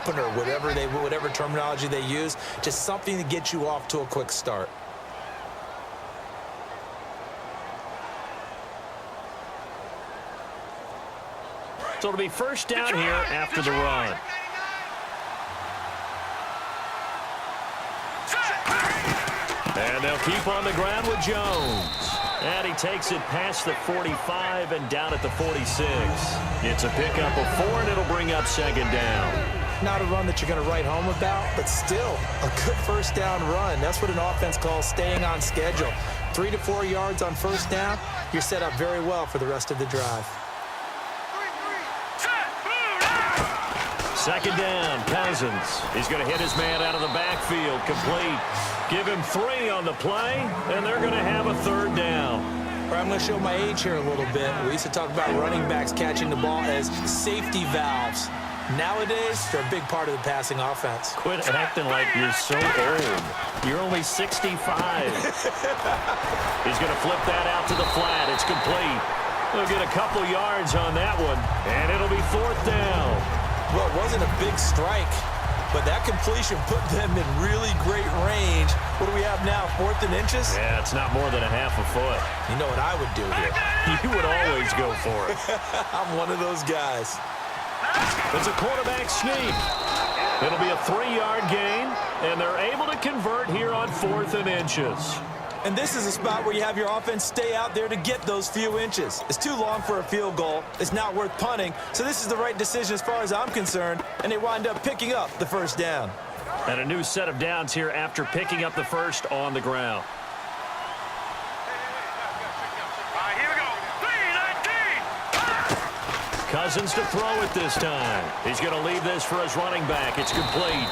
opener, whatever terminology they use, just something to get you off to a quick start. So it'll be first down here after the run. And they'll keep on the ground with Jones. And he takes it past the 45 and down at the 46. It's a pickup of 4, and it'll bring up second down. Not a run that you're going to write home about, but still a good first down run. That's what an offense calls staying on schedule. 3 to 4 yards on first down, you're set up very well for the rest of the drive. Second down, Cousins. He's going to hit his man out of the backfield, complete. Give him 3 on the play, and they're going to have a third down. I'm going to show my age here a little bit. We used to talk about running backs catching the ball as safety valves. Nowadays, they're a big part of the passing offense. Quit acting like you're so old. You're only 65. He's going to flip that out to the flat. It's complete. They'll get a couple yards on that one, and it'll be fourth down. Well, it wasn't a big strike, but that completion put them in really great range. What do we have now, 4th and inches? Yeah, it's not more than a half a foot. You know what I would do here? You would always go for it. I'm one of those guys. It's a quarterback sneak. It'll be a 3-yard gain, and they're able to convert here on 4th and inches. And this is a spot where you have your offense stay out there to get those few inches. It's too long for a field goal. It's not worth punting. So this is the right decision as far as I'm concerned. And they wind up picking up the first down. And a new set of downs here after picking up the first on the ground. Here we go. 3-19. Cousins to throw it this time. He's going to leave this for his running back. It's complete.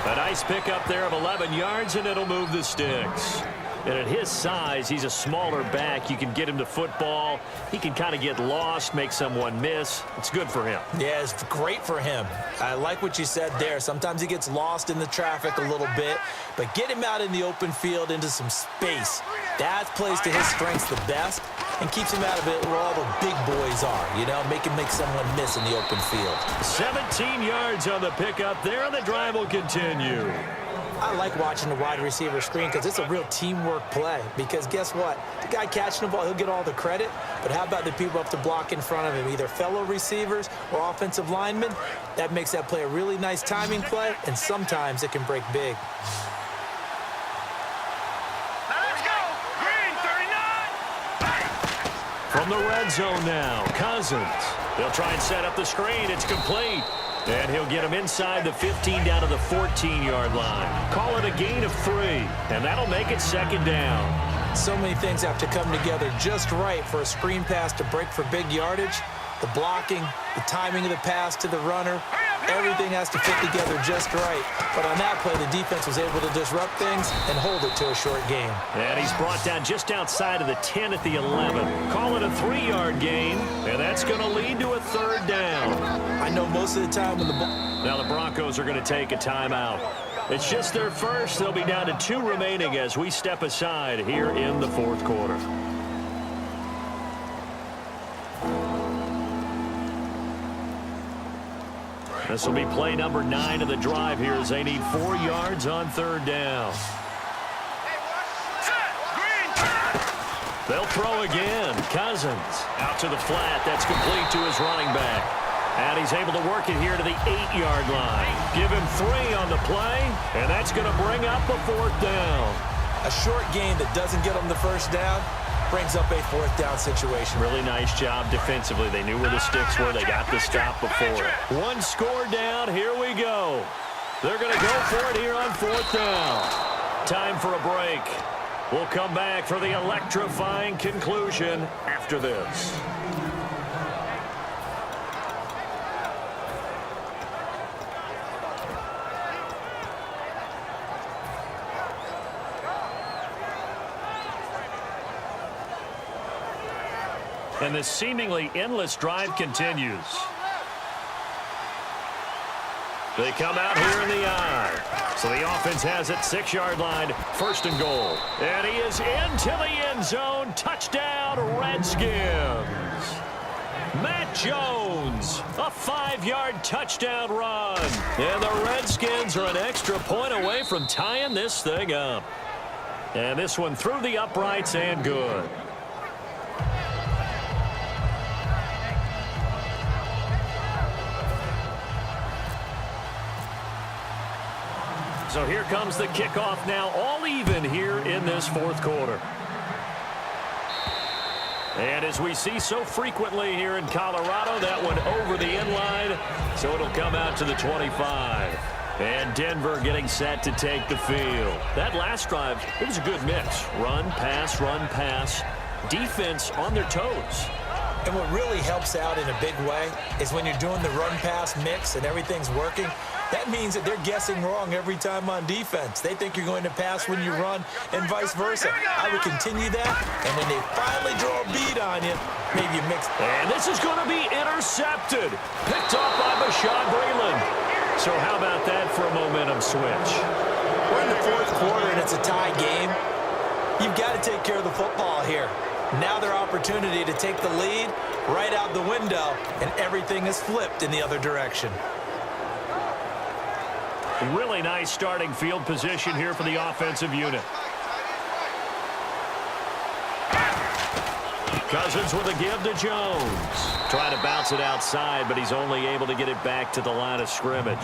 A nice pickup there of 11 yards, and it'll move the sticks. And at his size, he's a smaller back. You can get him to football. He can kind of get lost, make someone miss. It's good for him. Yeah, it's great for him. I like what you said there. Sometimes he gets lost in the traffic a little bit, but get him out in the open field into some space. That plays to his strengths the best and keeps him out of it where all the big boys are, you know, make someone miss in the open field. 17 yards on the pickup there, and the drive will continue. I like watching the wide receiver screen because it's a real teamwork play. Because guess what? The guy catching the ball, he'll get all the credit. But how about the people up to block in front of him, either fellow receivers or offensive linemen? That makes that play a really nice timing play, and sometimes it can break big. Let's go. Green, 39. From the red zone now, Cousins. They'll try and set up the screen. It's complete. And he'll get him inside the 15 down to the 14-yard line. Call it a gain of 3, and that'll make it second down. So many things have to come together just right for a screen pass to break for big yardage. The blocking, the timing of the pass to the runner, everything has to fit together just right. But on that play, the defense was able to disrupt things and hold it to a short gain. And he's brought down just outside of the 10 at the 11. Call it a 3-yard gain, and that's going to lead to a third down. I know most of the time when the ball... Now the Broncos are going to take a timeout. It's just their first. They'll be down to 2 remaining as we step aside here in the fourth quarter. This will be play number 9 of the drive here as they need 4 yards on third down. They'll throw again. Cousins out to the flat. That's complete to his running back. And he's able to work it here to the 8-yard line. Give him 3 on the play, and that's going to bring up a fourth down. A short gain that doesn't get them the first down brings up a fourth down situation. Really nice job defensively. They knew where the sticks were. They got the stop before it. 1 score down. Here we go. They're going to go for it here on fourth down. Time for a break. We'll come back for the electrifying conclusion after this. And this seemingly endless drive continues. They come out here in the I. So the offense has it, 6-yard line, first and goal. And he is into the end zone. Touchdown, Redskins. Matt Jones, a 5-yard touchdown run. And the Redskins are an extra point away from tying this thing up. And this one through the uprights and good. So here comes the kickoff now, all even here in this fourth quarter. And as we see so frequently here in Colorado, that one over the end line, so it'll come out to the 25. And Denver getting set to take the field. That last drive, it was a good mix. Run, pass, defense on their toes. And what really helps out in a big way is when you're doing the run-pass mix and everything's working, that means that they're guessing wrong every time on defense. They think you're going to pass when you run and vice versa. I would continue that, and when they finally draw a bead on you, maybe you mix. And this is going to be intercepted. Picked off by Bashaud Breeland. So how about that for a momentum switch? We're in the fourth quarter, and it's a tie game. You've got to take care of the football here. Now their opportunity to take the lead right out the window, and everything is flipped in the other direction. Really nice starting field position here for the offensive unit. Cousins with a give to Jones. Trying to bounce it outside, but he's only able to get it back to the line of scrimmage.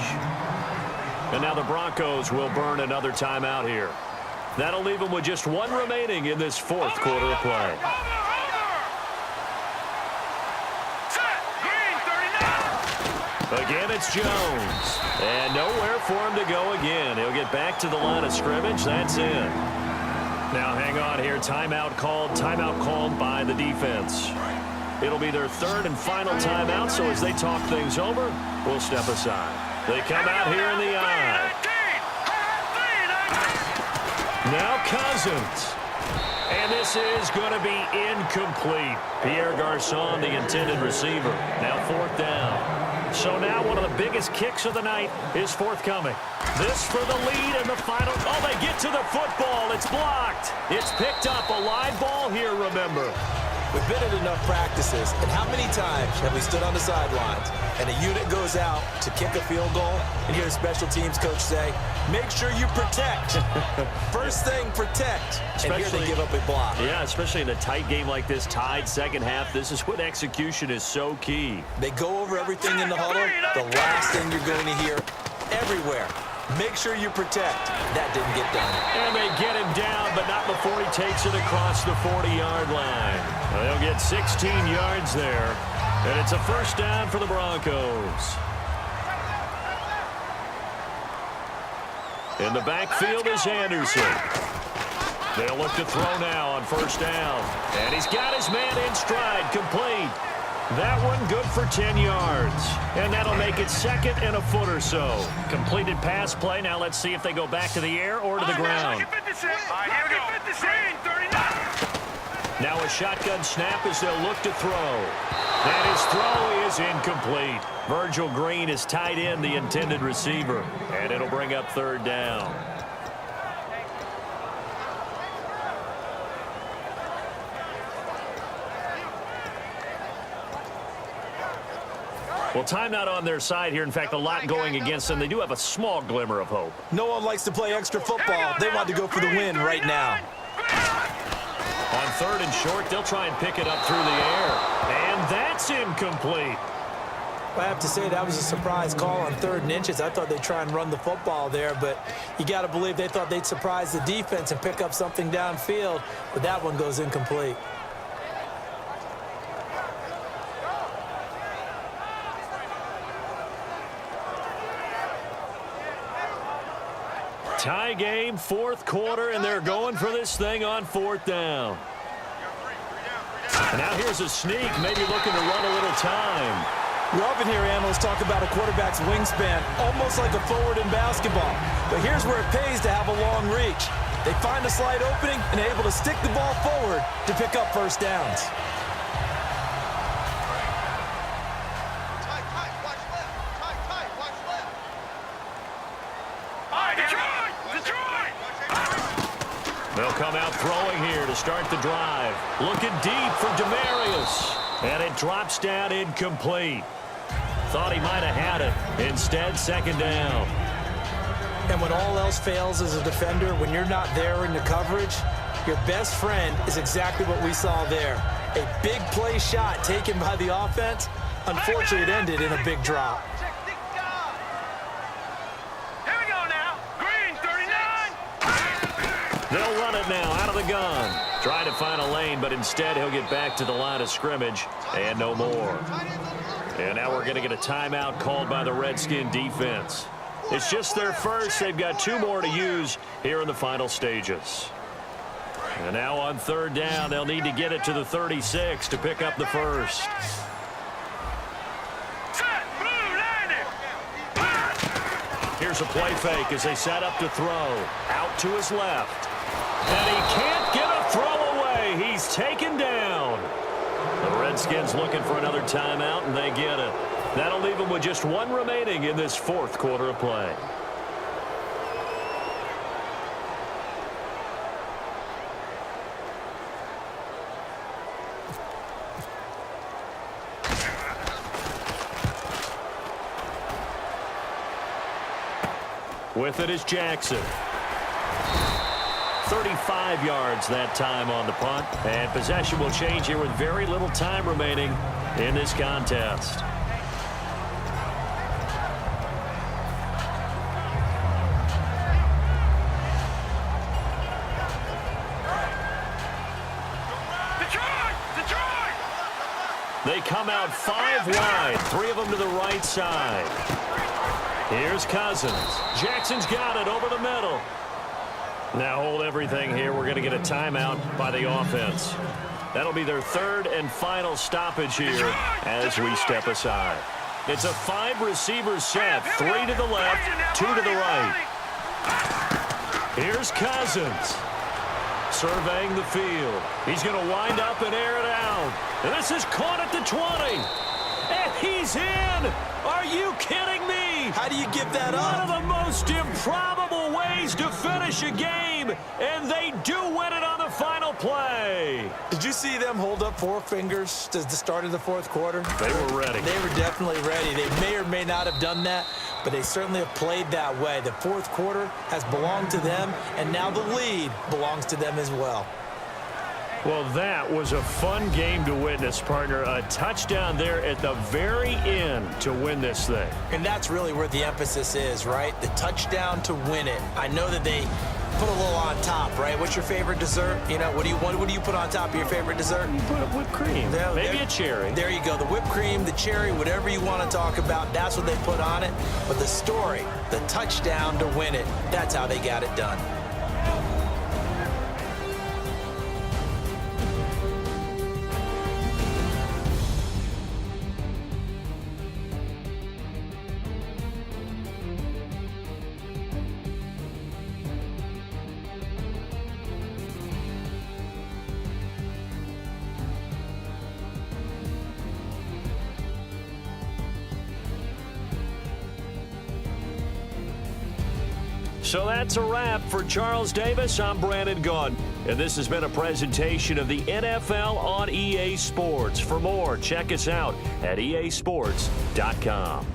And now the Broncos will burn another timeout here. That'll leave them with just one remaining in this fourth quarter of play. Again, it's Jones. And nowhere for him to go again. He'll get back to the line of scrimmage. That's in. Now hang on here. Timeout called by the defense. It'll be their third and final timeout, so as they talk things over, we'll step aside. They come out here in the eye. Now Cousins. And this is going to be incomplete. Pierre Garçon, the intended receiver. Now fourth down. So now one of the biggest kicks of the night is forthcoming. This for the lead and the final. Oh, they get to the football. It's blocked. It's picked up. A live ball here, remember. We've been at enough practices, and how many times have we stood on the sidelines and a unit goes out to kick a field goal and hear a special teams coach say, make sure you protect. First thing, protect. And here they give up a block. Yeah, especially in a tight game like this, tied second half. This is when execution is so key. They go over everything in the huddle. The last thing you're going to hear everywhere, make sure you protect. That didn't get done. And they get him down, but not before he takes it across the 40-yard line. They'll get 16 yards there, and it's a first down for the Broncos. In the backfield is Anderson. They'll look to throw now on first down. And he's got his man in stride, complete. That one good for 10 yards. And that'll make it second and a foot or so. Completed pass play. Now let's see if they go back to the air or to the ground. Now a shotgun snap as they'll look to throw. And his throw is incomplete. Virgil Green is tied in, the intended receiver. And it'll bring up third down. Well, time not on their side here. In fact, a lot going against them. They do have a small glimmer of hope. No one likes to play extra football. They want to go for the win right now. On third and short, they'll try and pick it up through the air. And that's incomplete. I have to say that was a surprise call on 3rd and inches. I thought they'd try and run the football there, but you got to believe they thought they'd surprise the defense and pick up something downfield, but that one goes incomplete. Tie game, fourth quarter, and they're going for this thing on fourth down. And now here's a sneak, maybe looking to run a little time. We often hear analysts talk about a quarterback's wingspan, almost like a forward in basketball. But here's where it pays to have a long reach. They find a slight opening and able to stick the ball forward to pick up first downs. They'll come out throwing here to start the drive. Looking deep for Demarius. And it drops down incomplete. Thought he might have had it. Instead, second down. And when all else fails as a defender, when you're not there in the coverage, your best friend is exactly what we saw there. A big play shot taken by the offense. Unfortunately, it ended in a big drop. Here we go now. Green, 39. They'll run it now out of the gun. Trying to find a lane, but instead he'll get back to the line of scrimmage and no more. And now we're going to get a timeout called by the Redskin defense. It's just their first. They've got 2 more to use here in the final stages. And now on third down, they'll need to get it to the 36 to pick up the first. Set, blue, landing. Here's a play fake as they set up to throw. Out to his left. And he can't get a throw away. He's taken down. The Redskins looking for another timeout, and they get it. That'll leave them with just 1 remaining in this 4th quarter of play. With it is Jackson. 35 yards that time on the punt. And possession will change here with very little time remaining in this contest. Detroit! They come out 5 wide, 3 of them to the right side. Here's Cousins. Jackson's got it over the middle. Now hold everything here. We're going to get a timeout by the offense. That'll be their 3rd and final stoppage here as we step aside. It's a 5-receiver set, 3 to the left, 2 to the right. Here's Cousins. Surveying the field. He's going to wind up and air it out. And this is caught at the 20. And he's in. Are you kidding me? How do you give that up? One of the most improbable ways to finish a game, and they do win it on the final play. Did you see them hold up 4 fingers to the start of the 4th quarter? They were ready. They were definitely ready. They may or may not have done that, but they certainly have played that way. The 4th quarter has belonged to them, and now the lead belongs to them as well. Well, that was a fun game to witness, partner. A touchdown there at the very end to win this thing. And that's really where the emphasis is, right? The touchdown to win it. I know that they put a little on top, right? What's your favorite dessert? You know, what do you put on top of your favorite dessert? You put whipped cream. Maybe a cherry. There you go. The whipped cream, the cherry, whatever you want to talk about, that's what they put on it. But the story, the touchdown to win it, that's how they got it done. So that's a wrap for Charles Davis. I'm Brandon Gaudin, and this has been a presentation of the NFL on EA Sports. For more, check us out at easports.com.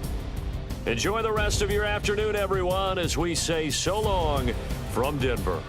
Enjoy the rest of your afternoon, everyone, as we say so long from Denver.